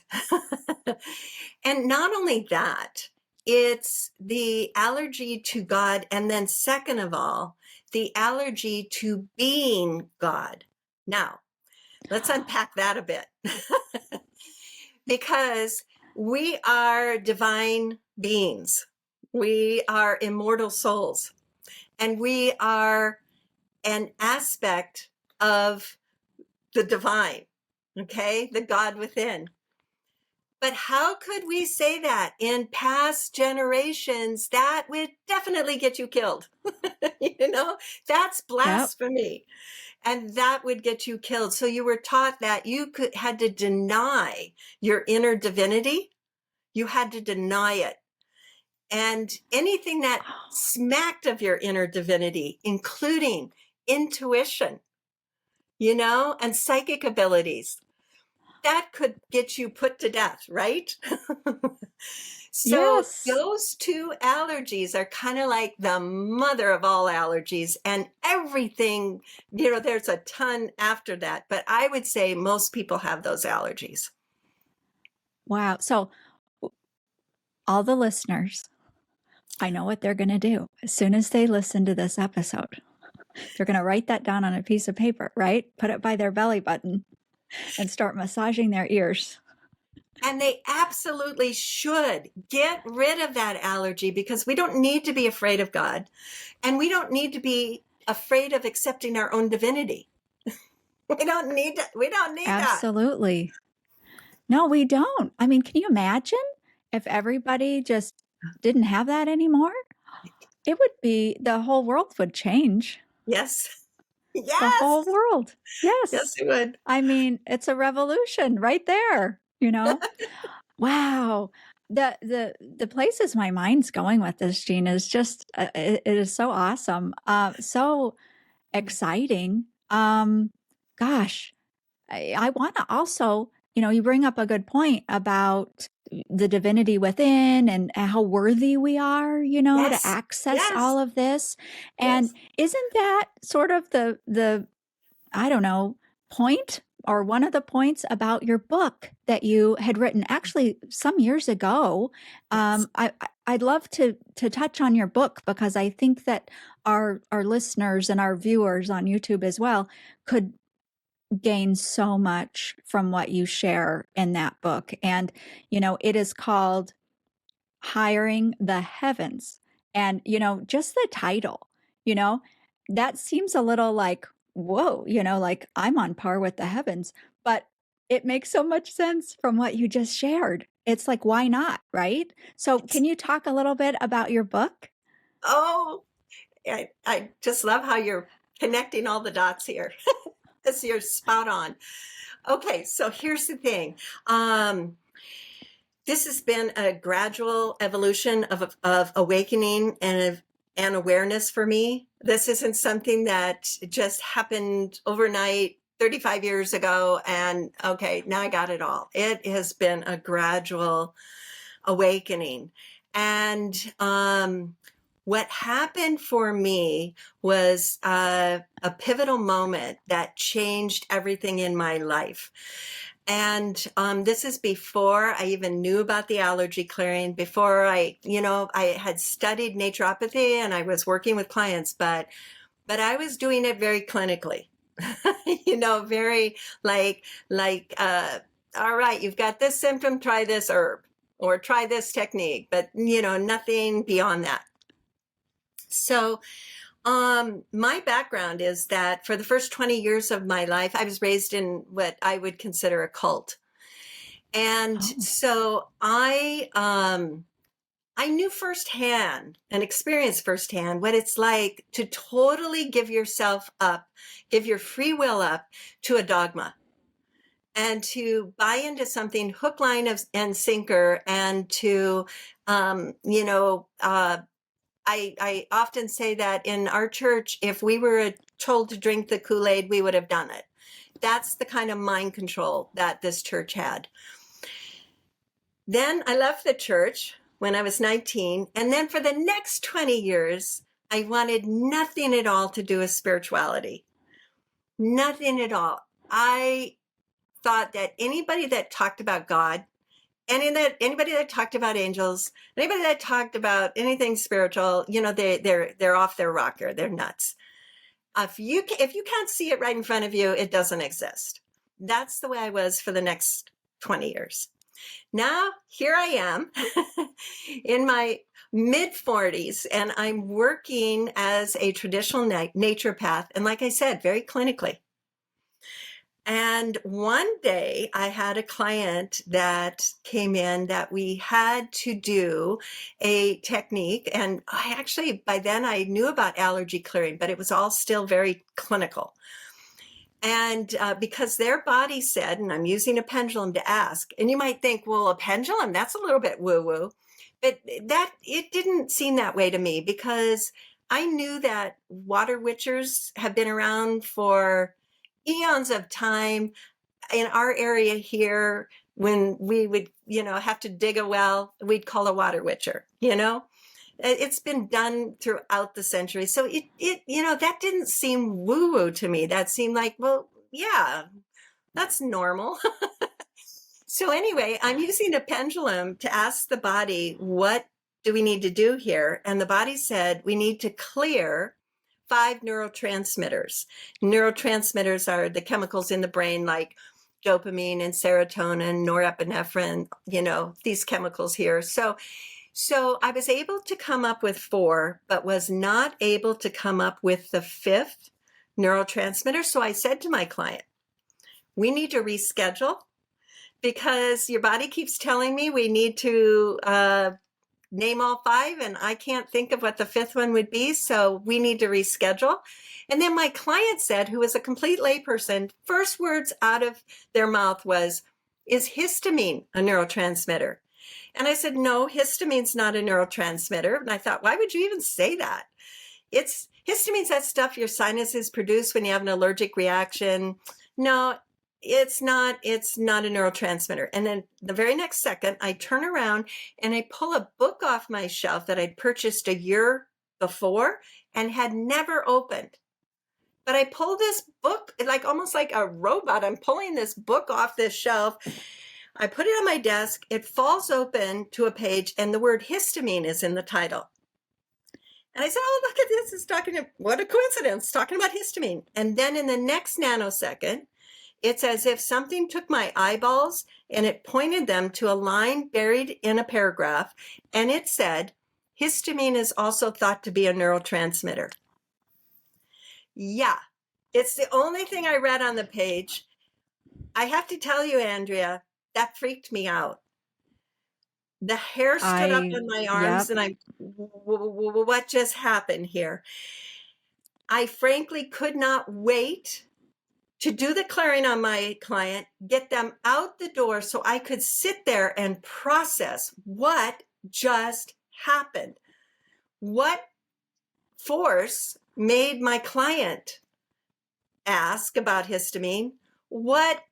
And not only that, it's the allergy to God. And then, second of all, the allergy to being God. Now, let's unpack that a bit because we are divine beings, we are immortal souls, and we are an aspect of the divine, okay, the God within. But how could we say that in past generations? That would definitely get you killed. That's Yep. blasphemy. And that would get you killed. So you were taught that had to deny your inner divinity. You had to deny it. And anything that smacked of your inner divinity, including intuition, and psychic abilities, that could get you put to death, right? So Yes. those two allergies are kind of like the mother of all allergies, and everything, there's a ton after that. But I would say most people have those allergies. Wow. So all the listeners, I know what they're going to do. As soon as they listen to this episode, they're going to write that down on a piece of paper, right? Put it by their belly button and start massaging their ears. And they absolutely should get rid of that allergy, because we don't need to be afraid of God, and we don't need to be afraid of accepting our own divinity. We don't need that. We don't need that. Absolutely. No, we don't. I mean, can you imagine if everybody just didn't have that anymore? It would be, the whole world would change. Yes. The whole Yes. world. Yes, Yes. it would. I mean, it's a revolution right there, you know? Wow. The places my mind's going with this, Jean, is just it is so awesome. So exciting. Gosh, I want to also, you bring up a good point about the divinity within and how worthy we are, to Yes. access Yes. all of this. And Yes. isn't that sort of the I don't know, point or one of the points about your book that you had written actually some years ago? Yes. I'd love to touch on your book, because I think that our listeners and our viewers on YouTube as well could gain so much from what you share in that book. And, it is called Hiring the Heavens. And, just the title, you know, that seems a little like, whoa, like I'm on par with the heavens, but it makes so much sense from what you just shared. It's like, why not? Right. So, can you talk a little bit about your book? Oh, I just love how you're connecting all the dots here. Because you're spot on. Okay, so here's the thing. This has been a gradual evolution of awakening and awareness for me. This isn't something that just happened overnight 35 years ago and okay, now I got it all. It has been a gradual awakening. And what happened for me was a pivotal moment that changed everything in my life. And this is before I even knew about the allergy clearing, before I had studied naturopathy and I was working with clients, but I was doing it very clinically, very all right, you've got this symptom, try this herb or try this technique, but nothing beyond that. So my background is that for the first 20 years of my life, I was raised in what I would consider a cult. And Oh, so I knew firsthand and experienced firsthand what it's like to totally give yourself up, give your free will up to a dogma and to buy into something hook, line, and sinker. And to, I often say that in our church, if we were told to drink the Kool-Aid, we would have done it. That's the kind of mind control that this church had. Then I left the church when I was 19. And then for the next 20 years, I wanted nothing at all to do with spirituality. Nothing at all. I thought that anybody that talked about God, anybody that talked about angels, anybody that talked about anything spiritual, they're off their rocker. They're nuts. If you can't see it right in front of you, it doesn't exist. That's the way I was for the next 20 years. Now, here I am in my mid 40s, and I'm working as a traditional naturopath. And like I said, very clinically. And one day I had a client that came in that we had to do a technique. And by then I knew about allergy clearing, but it was all still very clinical. And because their body said, and I'm using a pendulum to ask, and you might think, well, a pendulum, that's a little bit woo-woo. But it didn't seem that way to me, because I knew that water witchers have been around for eons of time. In our area here, when we would, have to dig a well, we'd call a water witcher, It's been done throughout the century. So that didn't seem woo-woo to me. That seemed like, well, yeah, that's normal. So anyway, I'm using a pendulum to ask the body, what do we need to do here? And the body said, we need to clear 5 neurotransmitters. Neurotransmitters are the chemicals in the brain, like dopamine and serotonin, norepinephrine, these chemicals here. So I was able to come up with 4, but was not able to come up with the 5th neurotransmitter. So I said to my client, we need to reschedule, because your body keeps telling me we need to name all 5, and I can't think of what the 5th one would be. So we need to reschedule. And then my client said, who is a complete layperson, first words out of their mouth was, is histamine a neurotransmitter? And I said, no, histamine's not a neurotransmitter. And I thought, why would you even say that? Histamine's that stuff your sinuses produce when you have an allergic reaction. No, it's not a neurotransmitter. And then the very next second, I turn around and I pull a book off my shelf that I'd purchased a year before and had never opened. But I pull this book, almost like a robot. I'm pulling this book off this shelf. I put it on my desk, it falls open to a page, and the word histamine is in the title. And I said, oh, look at this, what a coincidence, talking about histamine. And then in the next nanosecond, it's as if something took my eyeballs and it pointed them to a line buried in a paragraph, and it said, histamine is also thought to be a neurotransmitter. Yeah, it's the only thing I read on the page. I have to tell you, Andrea, that freaked me out. The hair stood up on my arms, yep. and what just happened here? I frankly could not wait to do the clearing on my client, get them out the door so I could sit there and process what just happened. What force made my client ask about histamine? What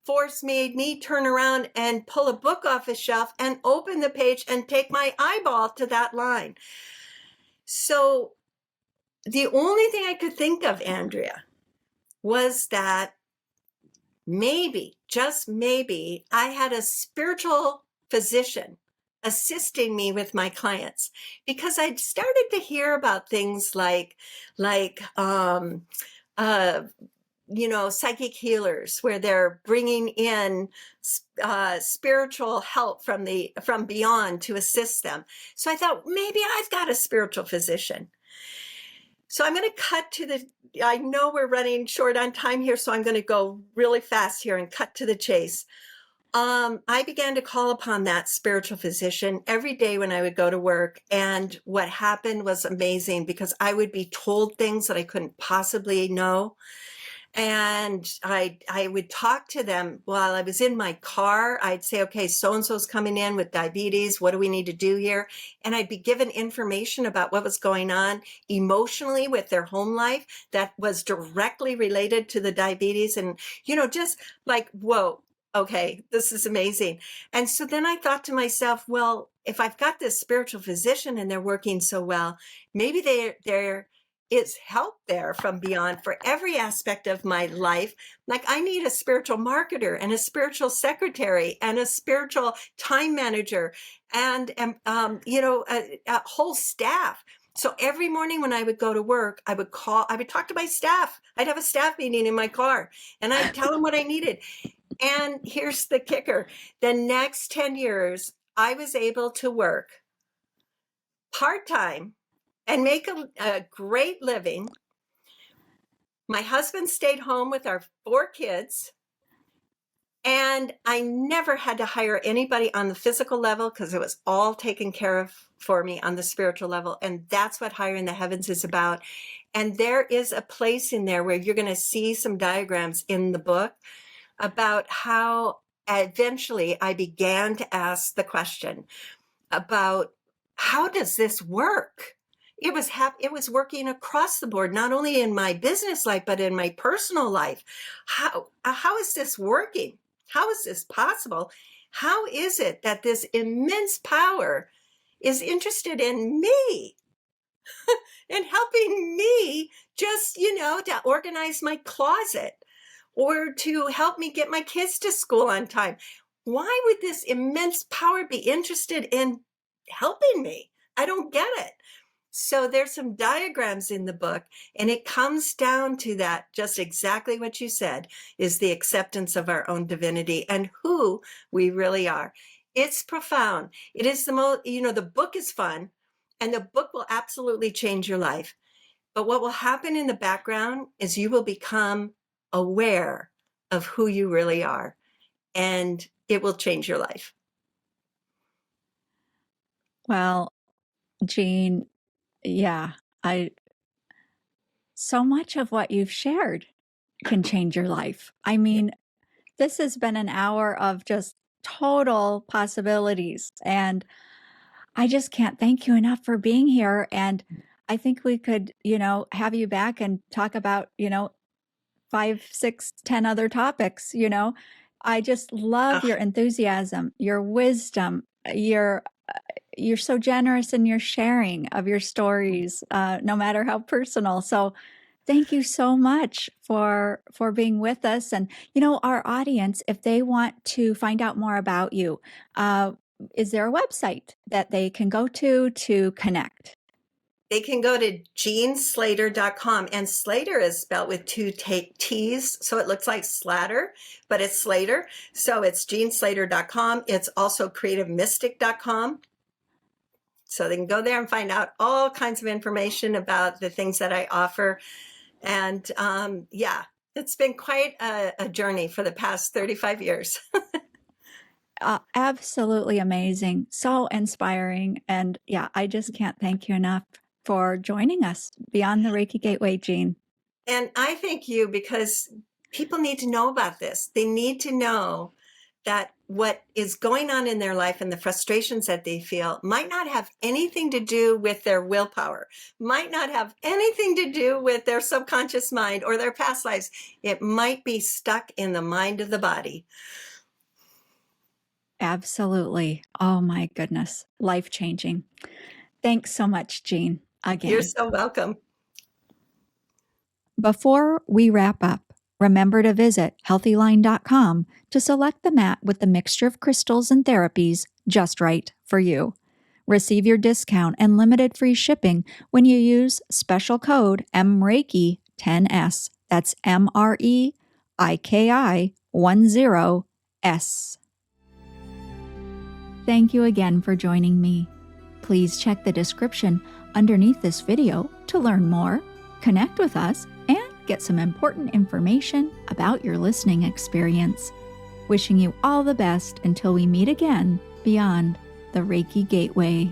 force made me turn around and pull a book off a shelf and open the page and take my eyeball to that line? So the only thing I could think of, Andrea, was that maybe just maybe, I had a spiritual physician assisting me with my clients, because I'd started to hear about things like uh, psychic healers, where they're bringing in spiritual help from beyond to assist them. So I thought, maybe I've got a spiritual physician. So I'm going to cut to I know we're running short on time here, so I'm going to go really fast here and cut to the chase. I began to call upon that spiritual physician every day when I would go to work. And what happened was amazing, because I would be told things that I couldn't possibly know. And I would talk to them while I was in my car. I'd say, okay, so-and-so's coming in with diabetes. What do we need to do here? And I'd be given information about what was going on emotionally with their home life that was directly related to the diabetes. And, just like, whoa, okay, this is amazing. And so then I thought to myself, well, if I've got this spiritual physician and they're working so well, maybe they're is help there from beyond for every aspect of my life. Like, I need a spiritual marketer and a spiritual secretary and a spiritual time manager and a whole staff. So every morning when I would go to work, I would talk to my staff. I'd have a staff meeting in my car and I'd tell them what I needed. And here's the kicker. The next 10 years, I was able to work part-time and make a great living. My husband stayed home with our 4 kids, and I never had to hire anybody on the physical level, because it was all taken care of for me on the spiritual level. And that's what Higher in the Heavens is about. And there is a place in there where you're going to see some diagrams in the book about how eventually I began to ask the question about, how does this work? It was working across the board, not only in my business life, but in my personal life. How is this working? How is this possible? How is it that this immense power is interested in me and helping me just, to organize my closet or to help me get my kids to school on time? Why would this immense power be interested in helping me? I don't get it. So there's some diagrams in the book, and it comes down to that, just exactly what you said, is the acceptance of our own divinity and who we really are. It's profound. It is the book is fun, and the book will absolutely change your life. But what will happen in the background is you will become aware of who you really are, and it will change your life. Well, Jean, yeah, so much of what you've shared can change your life. I mean, this has been an hour of just total possibilities, and I just can't thank you enough for being here. And I think we could, have you back and talk about, 5, 6, 10 other topics. I just love your enthusiasm, your wisdom, you're so generous in your sharing of your stories, no matter how personal. So thank you so much for being with us. And, our audience, if they want to find out more about you, is there a website that they can go to connect? They can go to jeanslater.com, and Slater is spelled with 2 T's, so it looks like Slatter, but it's Slater. So it's jeanslater.com. It's also creativemystic.com. So they can go there and find out all kinds of information about the things that I offer. And it's been quite a journey for the past 35 years. Absolutely amazing. So inspiring. And yeah, I just can't thank you enough for joining us Beyond the Reiki Gateway, Jean. And I thank you, because people need to know about this. They need to know that what is going on in their life and the frustrations that they feel might not have anything to do with their willpower, might not have anything to do with their subconscious mind or their past lives. It might be stuck in the mind of the body. Absolutely. Oh my goodness. Life-changing. Thanks so much, Jean, again. You're so welcome. Before we wrap up, Remember to visit healthyline.com to select the mat with the mixture of crystals and therapies just right for you. Receive your discount and limited free shipping when you use special code MREIKI10S. That's MREIKI10S. Thank you again for joining me. Please check the description underneath this video to learn more, connect with us, and get some important information about your listening experience. Wishing you all the best until we meet again beyond the Reiki Gateway.